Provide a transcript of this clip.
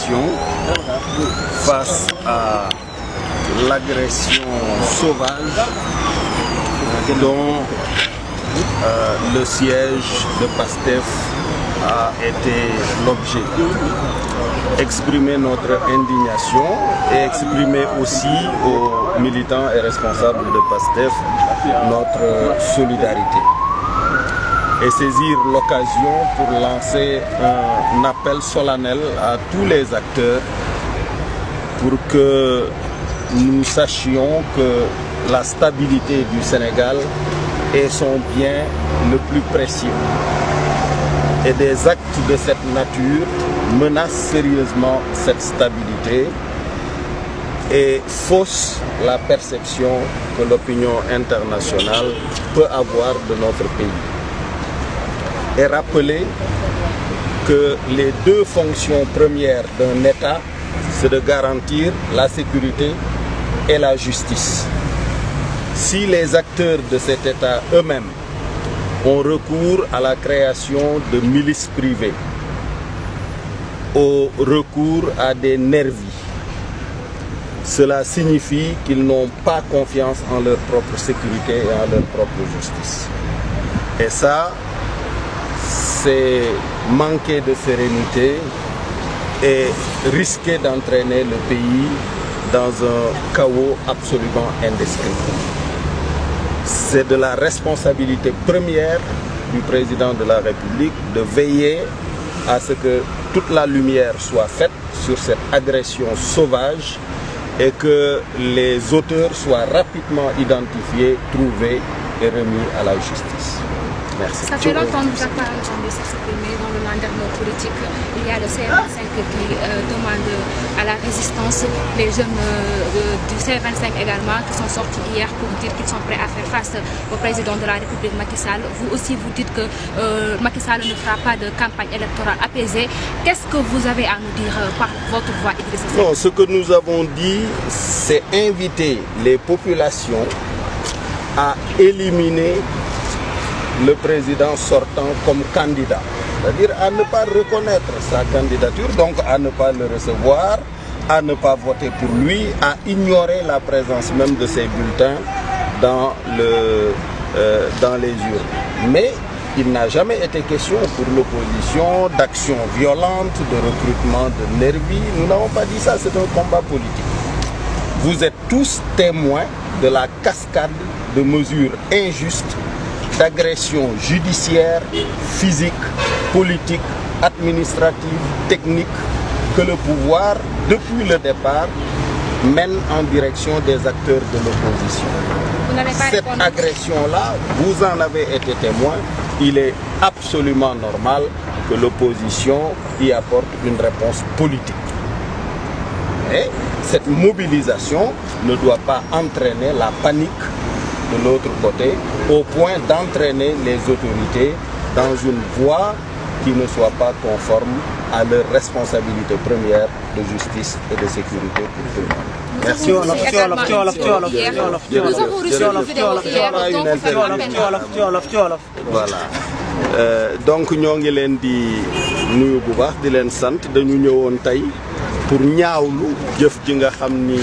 indignation face à l'agression sauvage dont le siège de PASTEF a été l'objet. Exprimer notre indignation et exprimer aussi aux militants et responsables de PASTEF notre solidarité. Et saisir l'occasion pour lancer un appel solennel à tous les acteurs pour que nous sachions que la stabilité du Sénégal est son bien le plus précieux. Et des actes de cette nature menacent sérieusement cette stabilité et faussent la perception que l'opinion internationale peut avoir de notre pays. Et rappeler que les deux fonctions premières d'un État, c'est de garantir la sécurité et la justice. Si les acteurs de cet État eux-mêmes ont recours à la création de milices privées, au recours à des nervis, cela signifie qu'ils n'ont pas confiance en leur propre sécurité et en leur propre justice. Et ça, c'est manquer de sérénité et risquer d'entraîner le pays dans un chaos absolument indescriptible. C'est de la responsabilité première du président de la République de veiller à ce que toute la lumière soit faite sur cette agression sauvage et que les auteurs soient rapidement identifiés, trouvés et remis à la justice. Merci. Ça fait longtemps que nous n'avons pas entendu s'exprimer dans le landerneau politique. Il y a le C25 qui demande à la résistance, les jeunes du C25 également qui sont sortis hier pour dire qu'ils sont prêts à faire face au président de la République Macky Sall. Vous aussi vous dites que Macky Sall ne fera pas de campagne électorale apaisée. Qu'est-ce que vous avez à nous dire par votre voix, Idrissa Seck? Non, ce que nous avons dit, c'est inviter les populations à éliminer le président sortant comme candidat, c'est-à-dire à ne pas reconnaître sa candidature, donc à ne pas le recevoir, à ne pas voter pour lui, à ignorer la présence même de ses bulletins dans les urnes. Mais il n'a jamais été question pour l'opposition d'action violente, de recrutement de nervis. Nous n'avons pas dit ça, c'est un combat politique. Vous êtes tous témoins de la cascade de mesures injustes d'agression judiciaire, physique, politique, administrative, technique que le pouvoir, depuis le départ, mène en direction des acteurs de l'opposition. Cette agression-là, vous en avez été témoin. Il est absolument normal que l'opposition y apporte une réponse politique. Et cette mobilisation ne doit pas entraîner la panique de l'autre côté, au point d'entraîner les autorités dans une voie qui ne soit pas conforme à leur responsabilité première de justice et de sécurité pour tout le monde. Merci. Nous avons reçu une vidéo hier. Voilà. Donc ñoo ngi leen di nuyu bu baax di leen sant dañu ñëwoon tey pour ñaawlu jëf ji nga xam ni